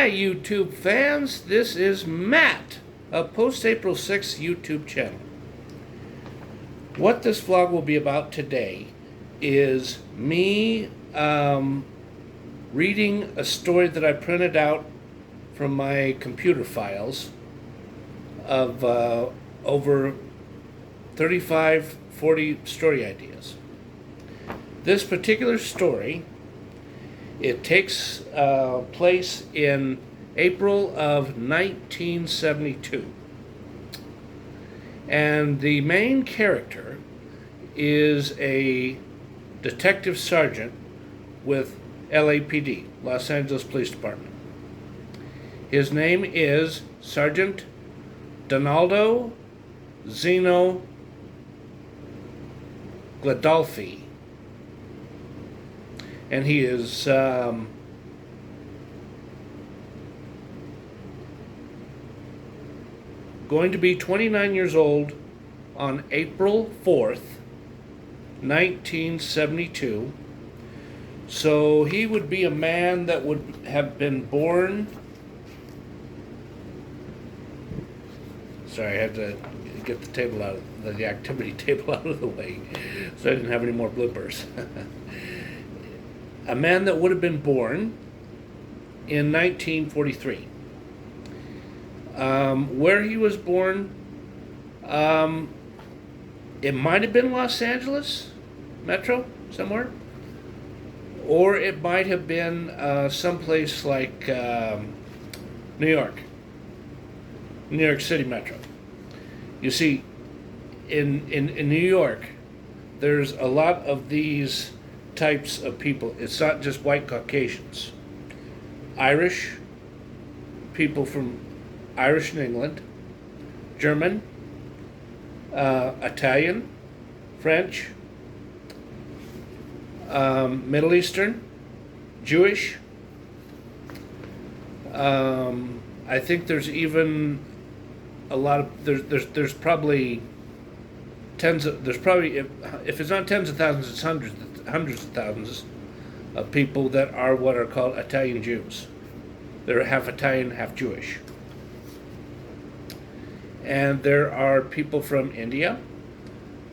Hi, YouTube fans. This is Matt of Post-April 6th YouTube channel. What this vlog will be about today is me reading a story that I printed out from my computer files of over 35, 40 story ideas. This particular story, it takes place in April of 1972. And the main character is a detective sergeant with LAPD, Los Angeles Police Department. His name is Sergeant Donaldo Zeno Gladolphi. And he is going to be 29 years old on April 4th, 1972. So he would be a man that would have been born... Sorry, I had to get the table out of the activity table out of the way so I didn't have any more bloopers. A man that would have been born in 1943. Where he was born, it might have been Los Angeles Metro, somewhere. Or it might have been someplace like New York City Metro. You see, in New York, there's a lot of these types of people. It's not just white Caucasians. Irish, people from Irish and England, German, Italian, French, Middle Eastern, Jewish. I think there's even a lot of there's probably tens of if it's not tens of thousands, it's hundreds of thousands of people that are what are called Italian Jews. They're half Italian, half Jewish. And there are people from India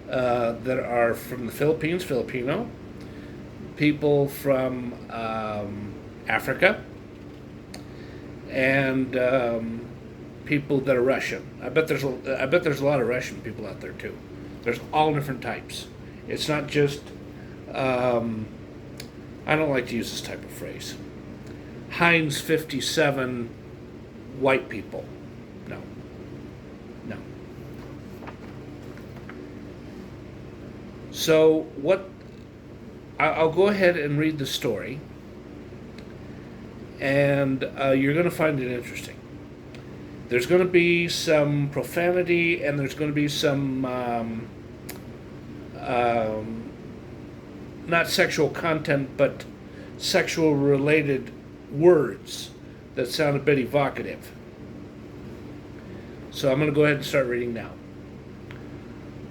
that are from the Philippines, Filipino, people from Africa, and people that are Russian. I bet there's a lot of Russian people out there too. There's all different types. It's not just I don't like to use this type of phrase. Heinz 57 white people. No. So I'll go ahead and read the story, and you're going to find it interesting. There's going to be some profanity, and there's going to be some not sexual content, but sexual related words that sound a bit evocative. So I'm going to go ahead and start reading now.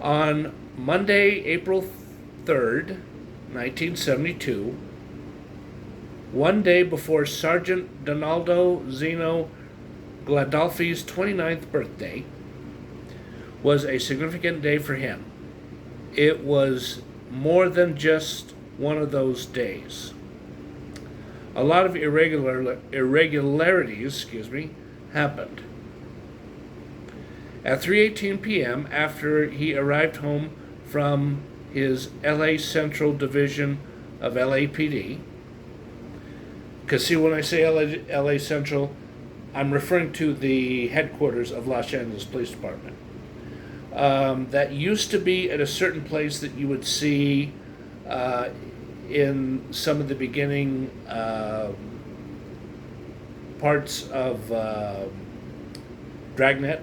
On Monday, April 3rd, 1972, one day before Sergeant Donaldo Zeno Gladolphi's 29th birthday, was a significant day for him. It was more than just one of those days. A lot of irregularities, happened. At 3:18 p.m., after he arrived home from his LA Central Division of LAPD, because see, when I say LA Central, I'm referring to the headquarters of Los Angeles Police Department. That used to be at a certain place that you would see in some of the beginning parts of Dragnet.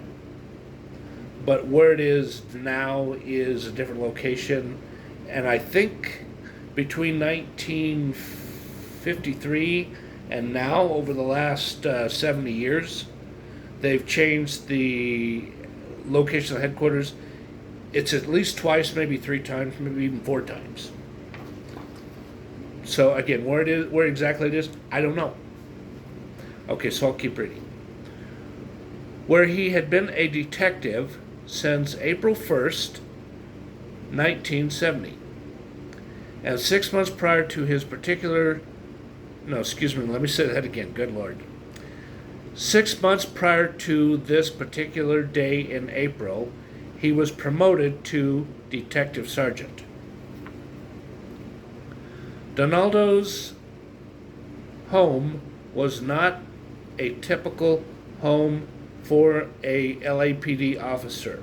But where it is now is a different location. And I think between 1953 and now, over the last 70 years, they've changed the location of the headquarters. It's at least twice, maybe 3 times, maybe even 4 times. So again, where exactly it is, I don't know. Okay, so I'll keep reading. Where he had been a detective since April 1st, 1970. And 6 months prior to his particular. No, excuse me, let me say that again. Good Lord. 6 months prior to this particular day in April, he was promoted to Detective Sargent. Donaldo's home was not a typical home for a LAPD officer,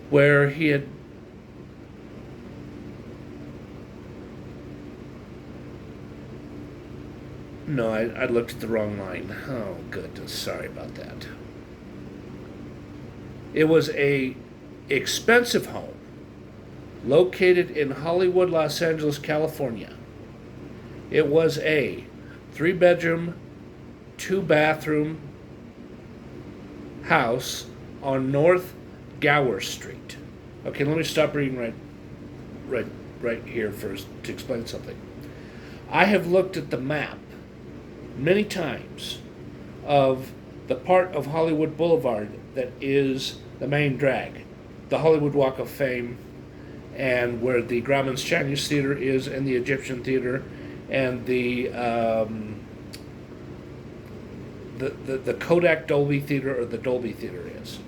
where he had No, I looked at the wrong line. Oh, goodness, sorry about that. It was a expensive home located in Hollywood, Los Angeles, California. It was a 3-bedroom, 2-bathroom house on North Gower Street. Okay, let me stop reading right here first to explain something. I have looked at the map many times of the part of Hollywood Boulevard that is the main drag, the Hollywood Walk of Fame, and where the Grauman's Chinese Theater is, and the Egyptian Theater, and the Kodak Dolby Theater, or the Dolby Theater is.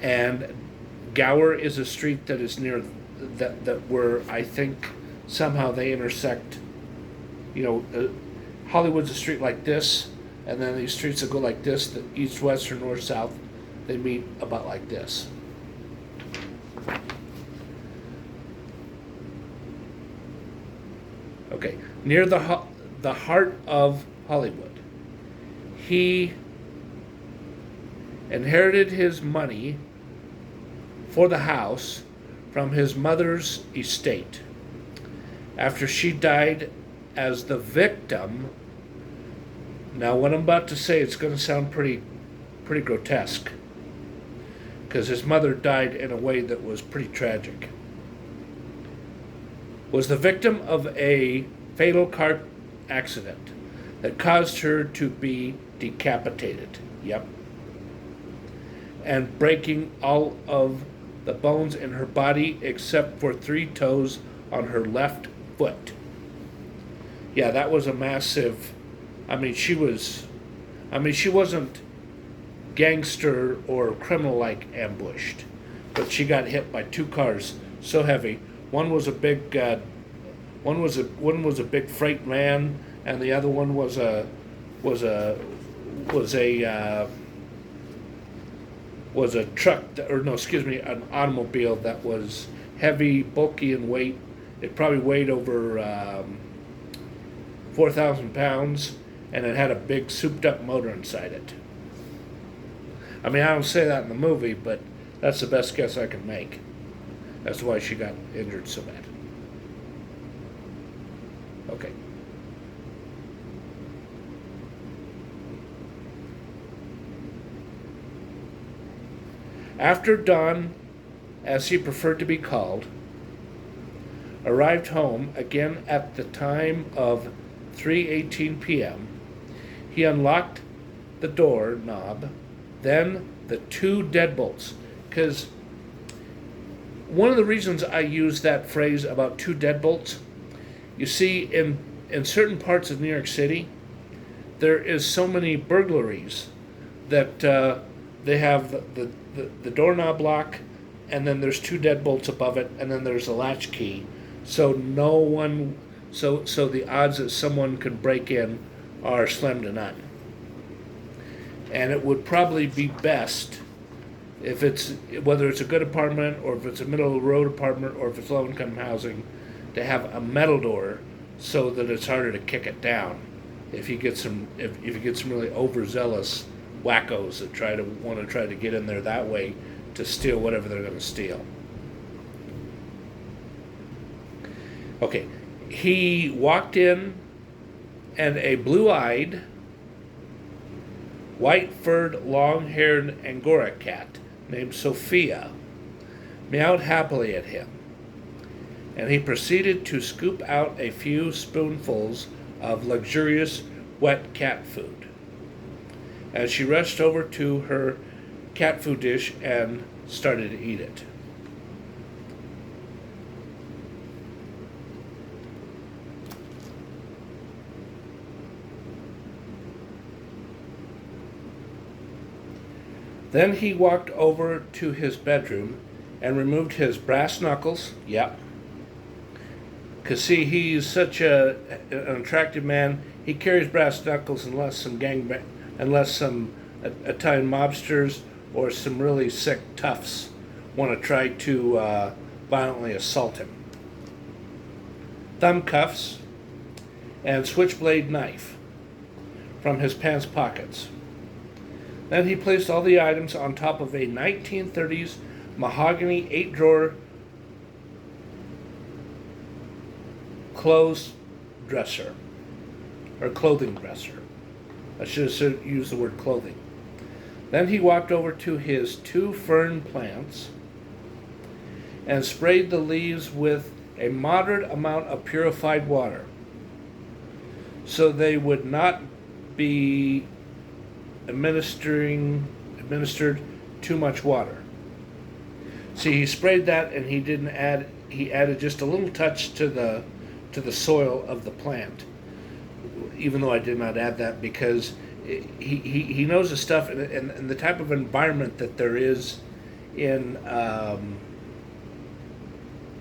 And Gower is a street that is near that where I think somehow they intersect. Hollywood's a street like this, and then these streets that go like this, the east, west, or north, south, they meet about like this. Okay, near the heart of Hollywood. He inherited his money for the house from his mother's estate after she died as the victim. Now, what I'm about to say, it's going to sound pretty grotesque, because his mother died in a way that was pretty tragic. Was the victim of a fatal car accident that caused her to be decapitated. Yep. And breaking all of the bones in her body except for 3 toes on her left foot. Yeah, that was a massive. She wasn't gangster or criminal-like ambushed, but she got hit by 2 cars so heavy. One was a big freight van, and the other one was a truck, an automobile that was heavy, bulky in weight. It probably weighed over 4,000 pounds, and it had a big souped-up motor inside it. I don't say that in the movie, but that's the best guess I can make. That's why she got injured so bad. Okay. After Don, as he preferred to be called, arrived home again at the time of 3:18 p.m., he unlocked the door knob, then the 2 deadbolts. Because one of the reasons I use that phrase about 2 deadbolts, you see, in certain parts of New York City, there is so many burglaries that they have the doorknob lock, and then there's 2 deadbolts above it, and then there's a latch key. So so the odds that someone can break in are slim to none. And it would probably be best whether it's a good apartment, or if it's a middle of the road apartment, or if it's low income housing, to have a metal door so that it's harder to kick it down if you get some really overzealous wackos that want to try to get in there that way to steal whatever they're going to steal. Okay, he walked in, and a blue-eyed, white-furred, long-haired Angora cat named Sophia meowed happily at him. and he proceeded to scoop out a few spoonfuls of luxurious wet cat food. As she rushed over to her cat food dish and started to eat it. Then he walked over to his bedroom and removed his brass knuckles. Yep. Because, see, he's such an attractive man. He carries brass knuckles unless some Italian mobsters or some really sick toughs want to try to violently assault him. Thumbcuffs and switchblade knife from his pants pockets. Then he placed all the items on top of a 1930s mahogany 8-drawer clothes dresser, or clothing dresser. I should have used the word clothing. Then he walked over to his 2 fern plants and sprayed the leaves with a moderate amount of purified water so they would not be administered too much water. See, he sprayed that and he added just a little touch to the soil of the plant, even though I did not add that, because he knows the stuff and the type of environment that there is in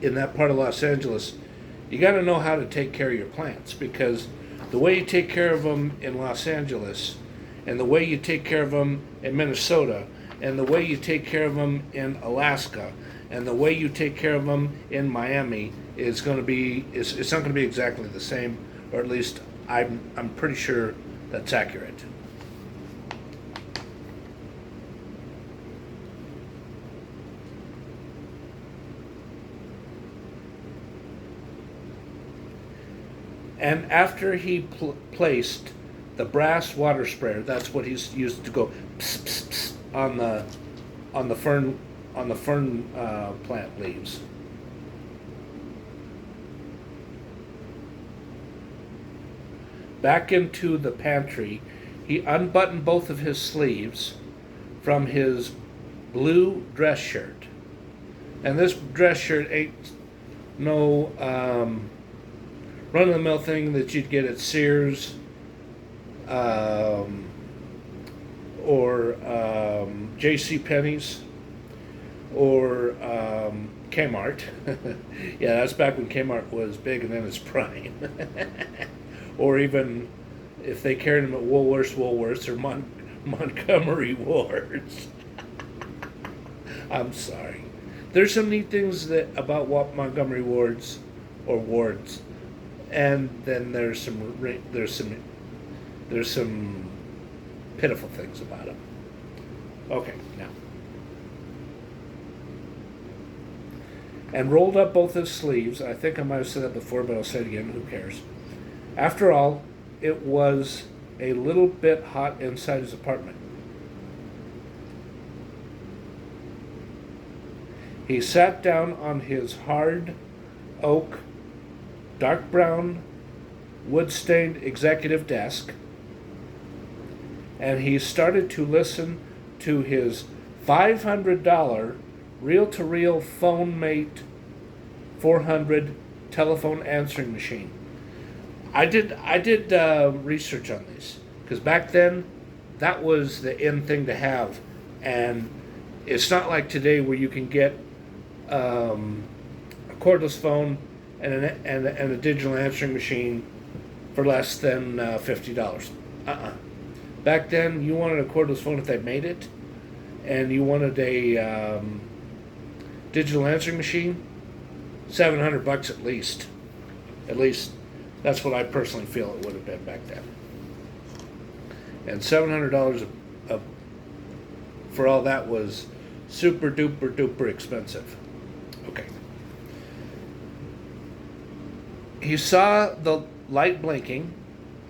that part of Los Angeles. You got to know how to take care of your plants, because the way you take care of them in Los Angeles and the way you take care of them in Minnesota and the way you take care of them in Alaska and the way you take care of them in Miami is going to be, it's not going to be exactly the same, or at least I'm pretty sure that's accurate. And after he placed the brass water sprayer, that's what he's used to go pss, pss, pss, on the fern plant leaves. Back into the pantry, he unbuttoned both of his sleeves from his blue dress shirt. And this dress shirt ain't no run-of-the-mill thing that you'd get at Sears or J.C. Penney's or Kmart. Yeah, that's back when Kmart was big and in its prime. Or even if they carried them at Woolworths or Montgomery Wards. I'm sorry. There's some neat things about Montgomery Wards or Wards, and then there's some pitiful things about them. Okay, now. And rolled up both his sleeves. I think I might have said that before, but I'll say it again. Who cares? After all, it was a little bit hot inside his apartment. He sat down on his hard oak, dark brown, wood-stained executive desk, and he started to listen to his $500 reel-to-reel PhoneMate 400 telephone answering machine. I did research on these, because back then that was the in thing to have, and it's not like today where you can get a cordless phone and a digital answering machine for less than $50. Back then, you wanted a cordless phone if they made it, and you wanted a digital answering machine, $700 at least. At least that's what I personally feel it would have been back then. And $700 for all that was super duper duper expensive. Okay. He saw the light blinking,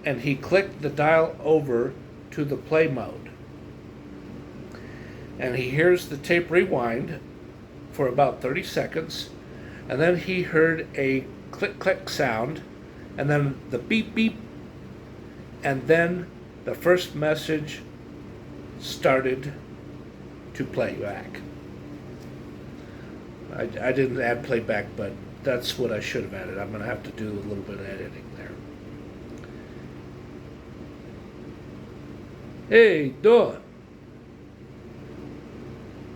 and he clicked the dial over to the play mode. And he hears the tape rewind for about 30 seconds And then he heard a click-click sound, and then the beep-beep, and then the first message started to play back. I didn't add playback, but that's what I should have added. I'm going to have to do a little bit of editing there. Hey, Dawn.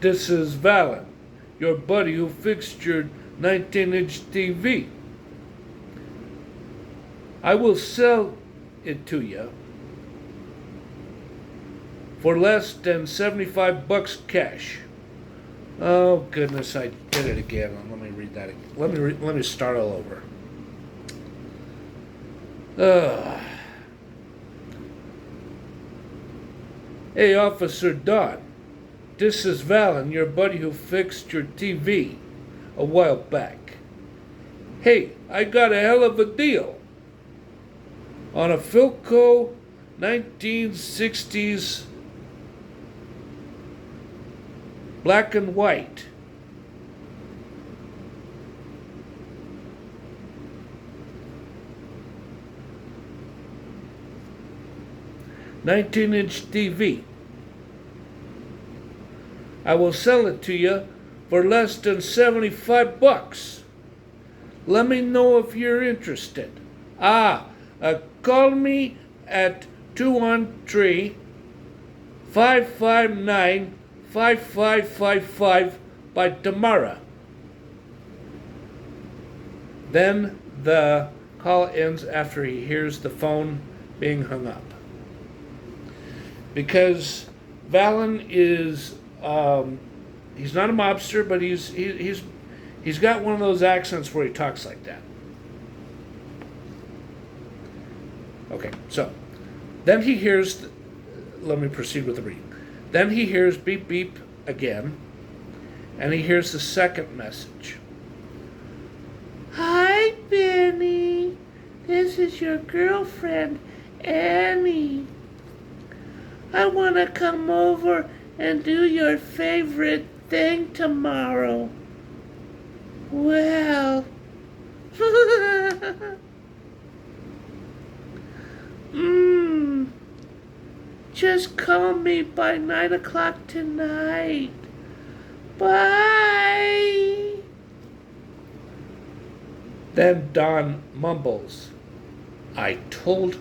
This is Valen, your buddy who fixed your 19-inch TV. I will sell it to you for less than $75 cash. Oh goodness, I did it again. Let me read that again. Let me start all over. Hey, Officer Don. This is Valen, your buddy who fixed your TV a while back. Hey, I got a hell of a deal on a Philco 1960s black and white. "19-inch TV. I will sell it to you for less than $75. Let me know if you're interested. Call me at 213-559-5555 by tomorrow." Then the call ends after he hears the phone being hung up. Because Valen is, he's not a mobster, but he's got one of those accents where he talks like that. Okay, so then he hears, let me proceed with the reading. Then he hears beep beep again, and he hears the second message. "Hi, Benny. This is your girlfriend, Annie. I want to come over and do your favorite thing tomorrow. Well, just call me by 9 o'clock tonight. Bye." Then Don mumbles, "I told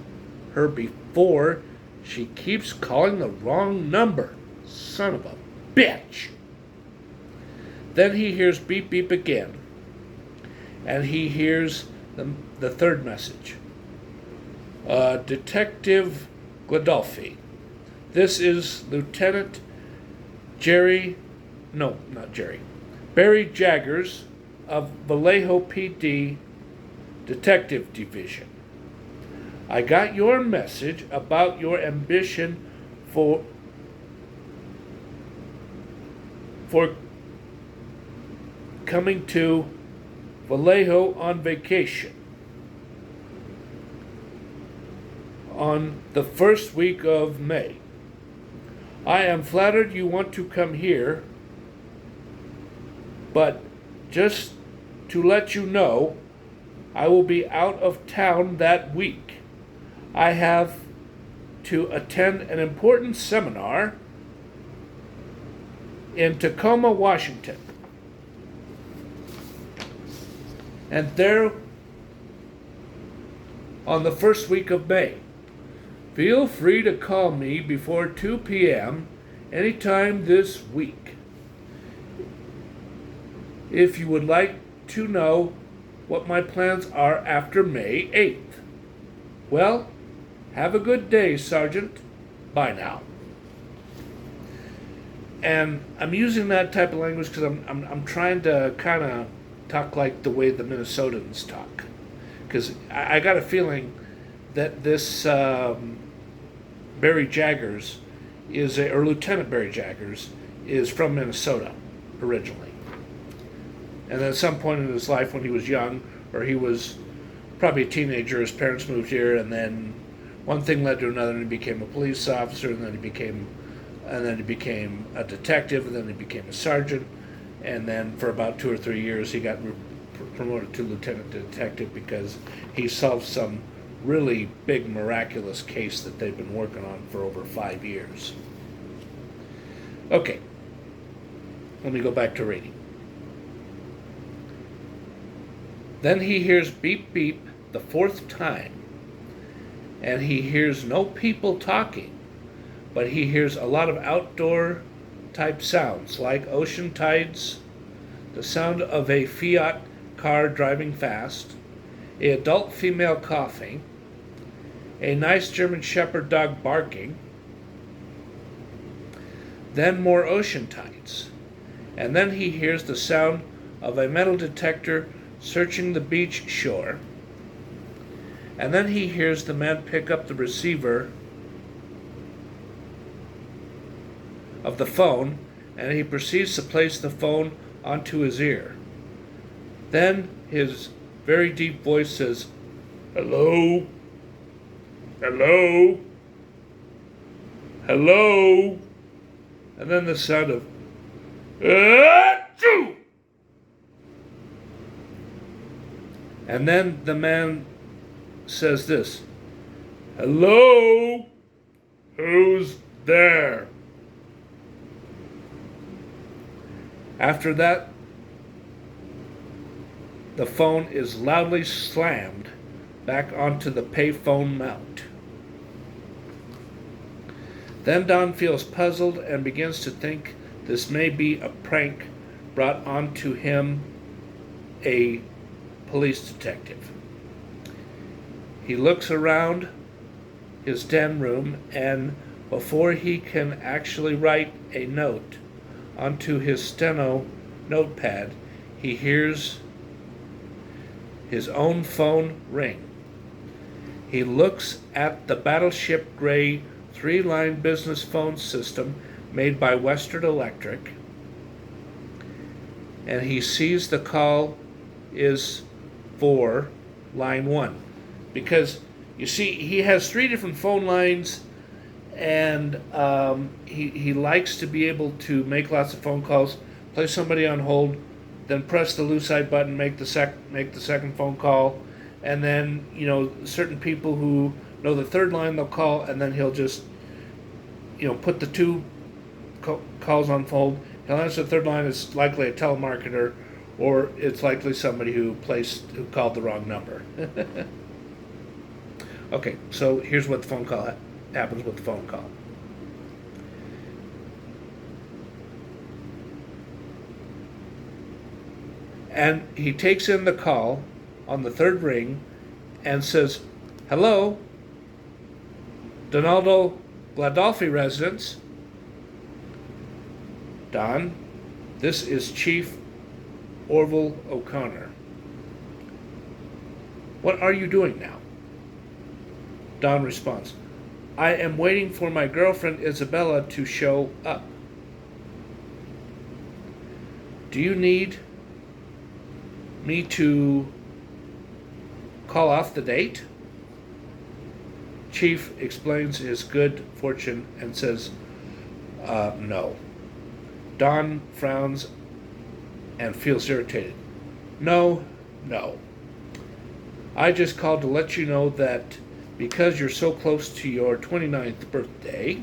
her before. She keeps calling the wrong number. Son of a bitch." Then he hears beep beep again. And he hears the third message. "Detective Gladolphi. This is Lieutenant Barry Jaggers of Vallejo PD Detective Division. I got your message about your ambition for coming to Vallejo on vacation on the first week of May. I am flattered you want to come here, but just to let you know, I will be out of town that week. I have to attend an important seminar in Tacoma, Washington. And there on the first week of May. Feel free to call me before 2 p.m. anytime this week if you would like to know what my plans are after May 8th. Well, have a good day, Sargent. Bye now." And I'm using that type of language because I'm trying to kind of talk like the way the Minnesotans talk. Because I got a feeling that this Barry Jaggers or Lieutenant Barry Jaggers is from Minnesota originally. And at some point in his life when he was young, or he was probably a teenager, his parents moved here, and then one thing led to another, and he became a police officer, and then he became a detective, and then he became a sergeant, and then for about 2 or 3 years he got promoted to lieutenant detective because he solved some really big miraculous case that they've been working on for over 5 years. Okay, let me go back to reading. Then he hears beep beep the 4th time, and he hears no people talking, but he hears a lot of outdoor type sounds like ocean tides, the sound of a Fiat car driving fast, an adult female coughing, a nice German Shepherd dog barking, then more ocean tides, and then he hears the sound of a metal detector searching the beach shore, and then he hears the man pick up the receiver of the phone, and he proceeds to place the phone onto his ear. Then his very deep voice says, "Hello? Hello? Hello?" And then the sound of "Achoo!" And then the man says this, "Hello? Who's there?" After that, the phone is loudly slammed back onto the payphone mount. Then Don feels puzzled and begins to think this may be a prank brought onto him, a police detective. He looks around his den room, and before he can actually write a note onto his steno notepad, he hears his own phone ring. He looks at the battleship gray 3-line business phone system made by Western Electric, and he sees the call is for line 1. Because, you see, he has 3 different phone lines, and he likes to be able to make lots of phone calls, place somebody on hold, then press the lose side button, make the second phone call, and then, you know, certain people who know the 3rd line, they'll call, and then he'll just, you know, put the 2 calls on hold. He'll answer the 3rd line. It's likely a telemarketer, or it's likely somebody who called the wrong number. Okay, so here's what the phone call happens with the phone call. And he takes in the call on the 3rd ring and says, "Hello, Donaldo Gladolphi residence. Don, this is Chief Orville O'Connor. What are you doing now?" Don responds, "I am waiting for my girlfriend Isabella to show up. Do you need me to call off the date?" Chief explains his good fortune and says, no. Don frowns and feels irritated. No. I just called to let you know that because you're so close to your 29th birthday,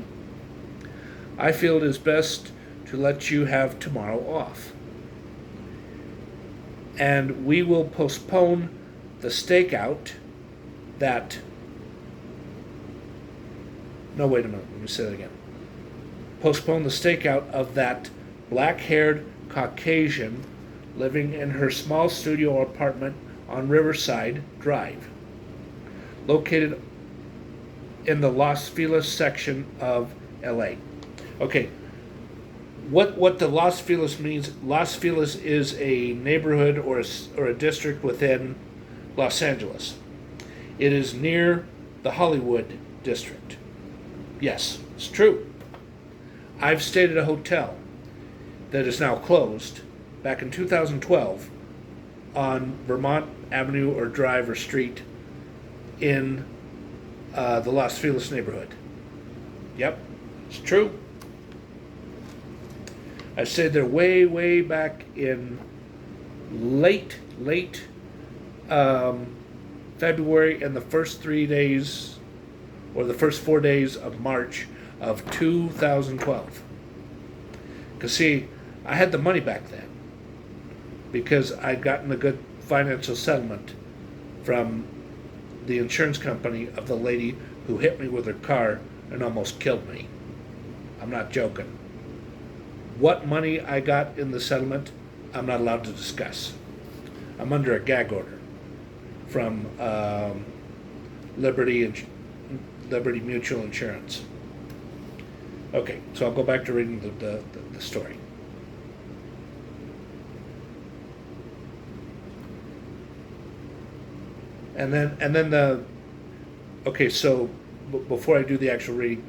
I feel it is best to let you have tomorrow off. And we will postpone the stakeout that... No, wait a minute. Let me say that again. Postpone the stakeout of that black-haired Caucasian living in her small studio apartment on Riverside Drive, located in the Los Feliz section of LA. Okay, what the Los Feliz means, Los Feliz is a neighborhood or a district within Los Angeles. It is near the Hollywood district. Yes, it's true. I've stayed at a hotel that is now closed back in 2012 on Vermont Avenue or Drive or Street in the Los Feliz neighborhood. Yep, it's true. I stayed there way back in late late February and the first 3 days, or the first 4 days of March of 2012. Because, see, I had the money back then because I'd gotten a good financial settlement from the insurance company of the lady who hit me with her car and almost killed me. I'm not joking. What money I got in the settlement, I'm not allowed to discuss. I'm under a gag order from Liberty Mutual Insurance. Okay, so I'll go back to reading the story. And then okay, so before I do the actual reading,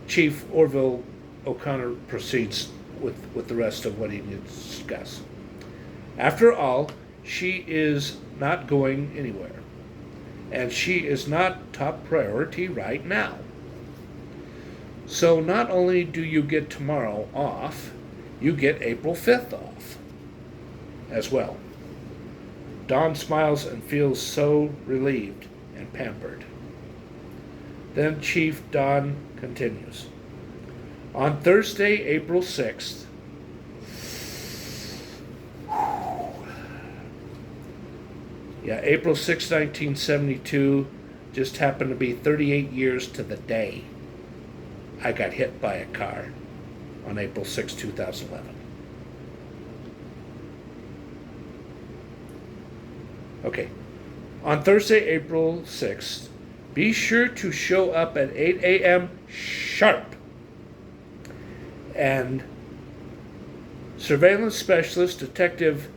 Chief Orville O'Connor proceeds with the rest of what he needs to discuss. After all, she is not going anywhere, and she is not top priority right now. So not only do you get tomorrow off, you get April 5th off as well. Don smiles and feels so relieved and pampered. Then Chief Don continues. On Thursday, April 6th, April 6, 1972, just happened to be 38 years to the day I got hit by a car on April 6, 2011. Okay. On Thursday, April 6th, be sure to show up at 8 a.m. sharp. And surveillance specialist Detective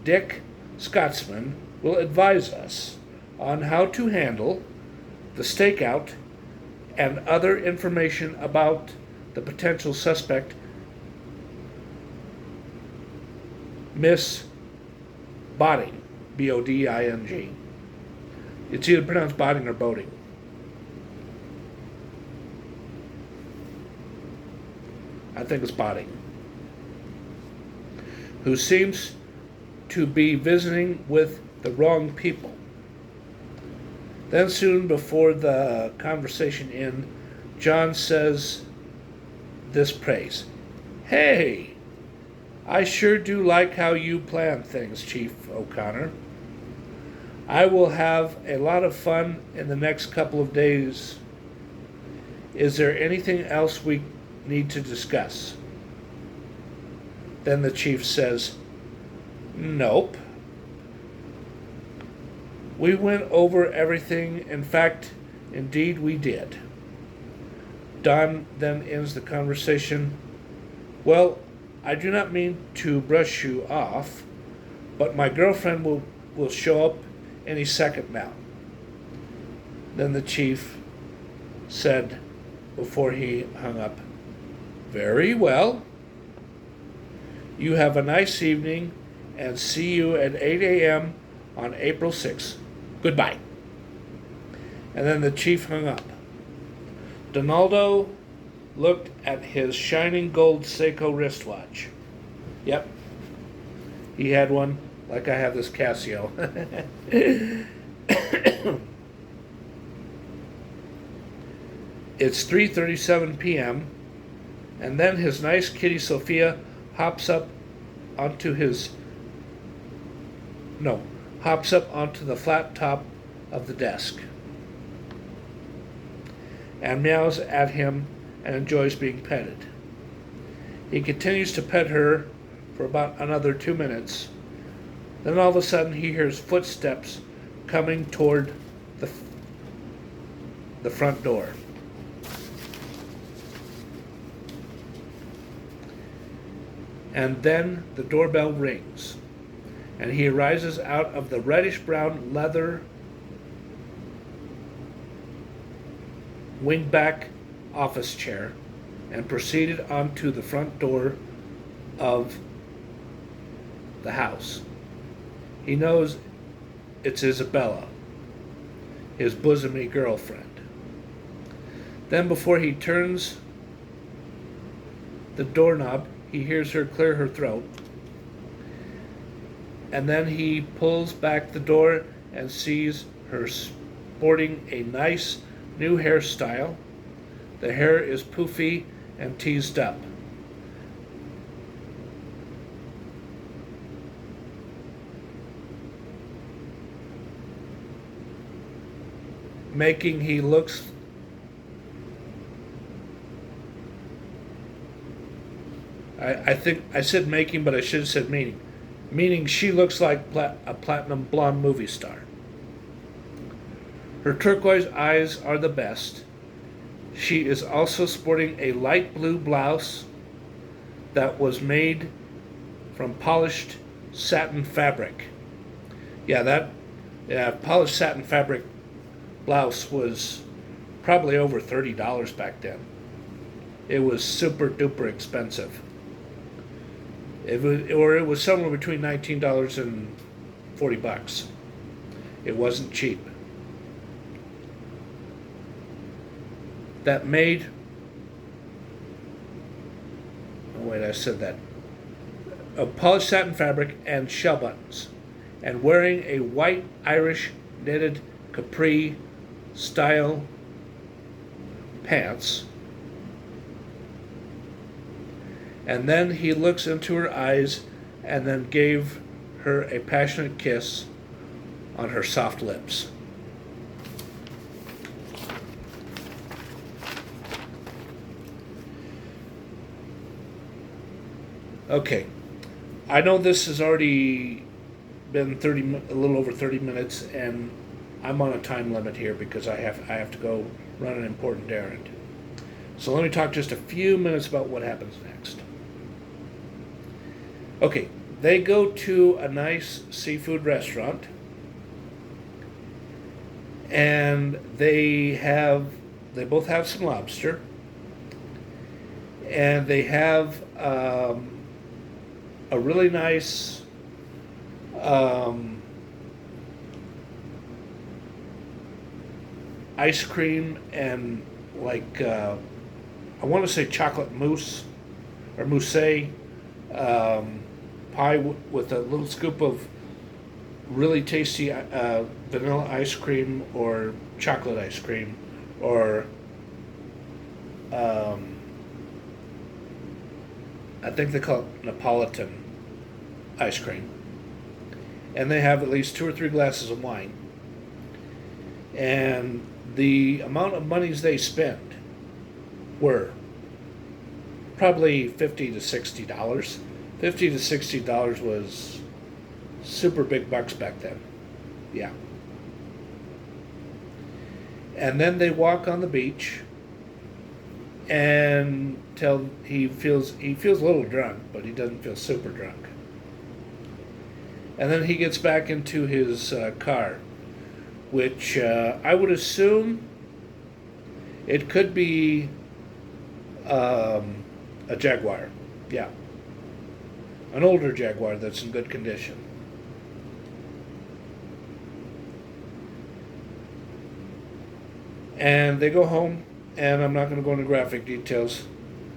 Dick Scotsman will advise us on how to handle the stakeout and other information about the potential suspect, Miss Bodding, B-O-D-I-N-G. It's either pronounced Bodding or Boating. I think it's Bodding. Who seems to be visiting with the wrong people. Then soon before the conversation ends, John says this praise. Hey, I sure do like how you plan things, Chief O'Connor. I will have a lot of fun in the next couple of days. Is there anything else we need to discuss? Then the chief says, nope. We went over everything. In fact, indeed we did. Don then ends the conversation. Well, I do not mean to brush you off, but my girlfriend will show up any second now. Then the chief said before he hung up, very well. You have a nice evening and see you at 8 a.m. on April 6th. Goodbye. And then the chief hung up. Donaldo looked at his shining gold Seiko wristwatch. Yep. He had one like I have this Casio. It's 3:37 p.m. and then his nice kitty Sophia hops up onto the flat top of the desk and meows at him and enjoys being petted. He continues to pet her for about another 2 minutes. Then all of a sudden he hears footsteps coming toward the front door. And then the doorbell rings, and he arises out of the reddish-brown leather wingback office chair and proceeded onto the front door of the house. He knows it's Isabella, his bosomy girlfriend. Then before he turns the doorknob, he hears her clear her throat and then he pulls back the door and sees her sporting a nice new hairstyle. The hair is poofy and teased up. Making he looks I think I said making, but I should have said meaning. Meaning she looks like a platinum blonde movie star. Her turquoise eyes are the best. She is also sporting a light blue blouse that was made from polished satin fabric. Yeah, polished satin fabric blouse was probably over $30 back then. It was super duper expensive. It was somewhere between $19 and $40. It wasn't cheap. That made, oh wait, I said that. Of polished satin fabric and shell buttons, and wearing a white Irish knitted capri style pants. And then he looks into her eyes and then gave her a passionate kiss on her soft lips. Okay, I know this has already been a little over 30 minutes, and I'm on a time limit here because I have to go run an important errand. So let me talk just a few minutes about what happens next. Okay, they go to a nice seafood restaurant, and they both have some lobster, and they have a really nice ice cream and I want to say chocolate mousse or mousse pie with a little scoop of really tasty vanilla ice cream or chocolate ice cream or I think they call it Neapolitan ice cream. And they have at least 2 or 3 glasses of wine. And the amount of monies they spent were probably $50 to $60. $50 to $60 was super big bucks back then. Yeah. And then they walk on the beach and till he feels a little drunk, but he doesn't feel super drunk. And then he gets back into his car, which I would assume it could be a Jaguar. Yeah. An older Jaguar that's in good condition. And they go home, and I'm not going to go into graphic details.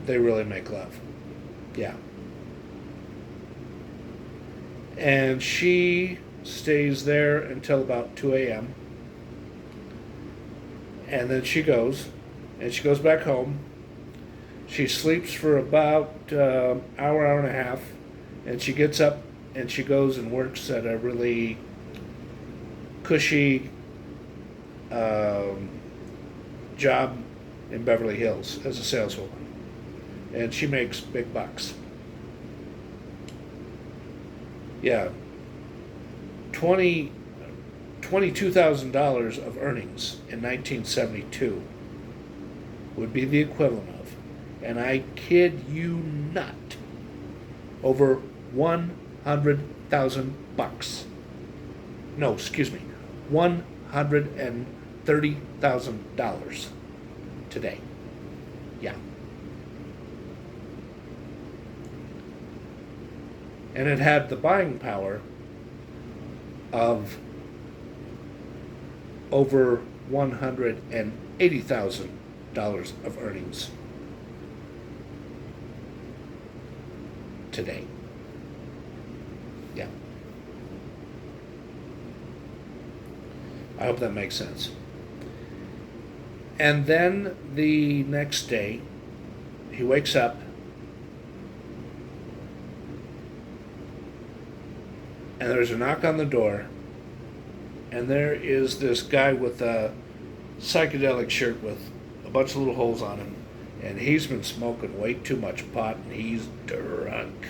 They really make love. Yeah. And she stays there until about 2 a.m. And then she goes back home. She sleeps for about hour and a half, and she gets up and she goes and works at a really cushy job in Beverly Hills as a saleswoman, and she makes big bucks. Yeah, $22,000 of earnings in 1972 would be the equivalent of, and I kid you not, over 100,000 bucks. No, excuse me, $130,000 today. Yeah. And it had the buying power of over $180,000 of earnings today. Yeah. I hope that makes sense. And then the next day, he wakes up and there's a knock on the door, and there is this guy with a psychedelic shirt with a bunch of little holes on him, and he's been smoking way too much pot, and he's drunk,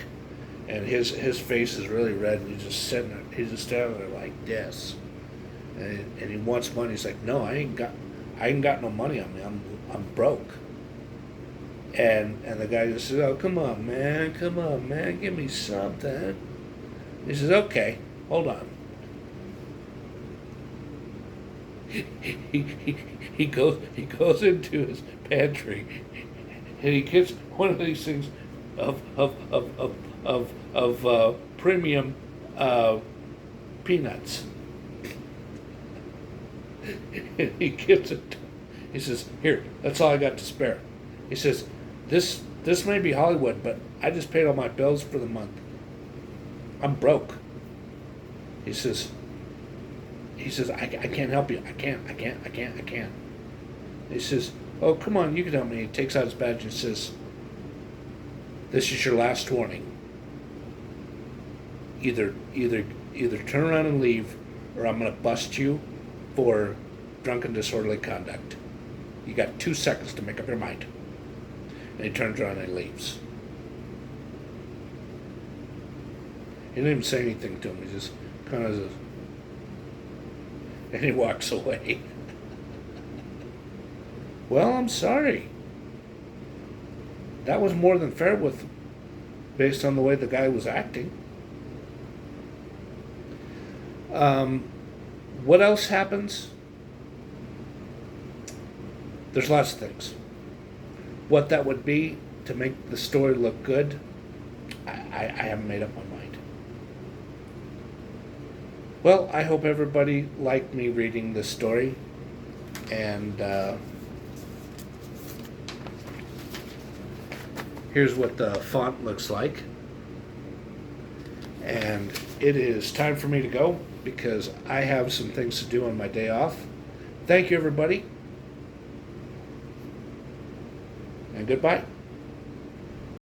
and his face is really red, and he's just standing there like this, and he wants money. He's like, no, I ain't got no money on me. I'm broke. And the guy just says, oh, come on, man, give me something. He says, okay, hold on. He goes into his pantry, and he gets one of these things of premium peanuts. And he gives it. He says, here, that's all I got to spare. He says, this may be Hollywood, but I just paid all my bills for the month. I'm broke. He says, I can't help you. I can't. He says, oh, come on, you can help me. He takes out his badge and says, this is your last warning. Either turn around and leave, or I'm going to bust you for drunken disorderly conduct. You got 2 seconds to make up your mind. And he turns around and leaves. He didn't even say anything to him. He just kind of, and he walks away. Well, I'm sorry. That was more than fair based on the way the guy was acting. What else happens? There's lots of things. What that would be to make the story look good, I haven't made up my mind. Well, I hope everybody liked me reading this story, and here's what the font looks like. And it is time for me to go because I have some things to do on my day off. Thank you, everybody, and goodbye.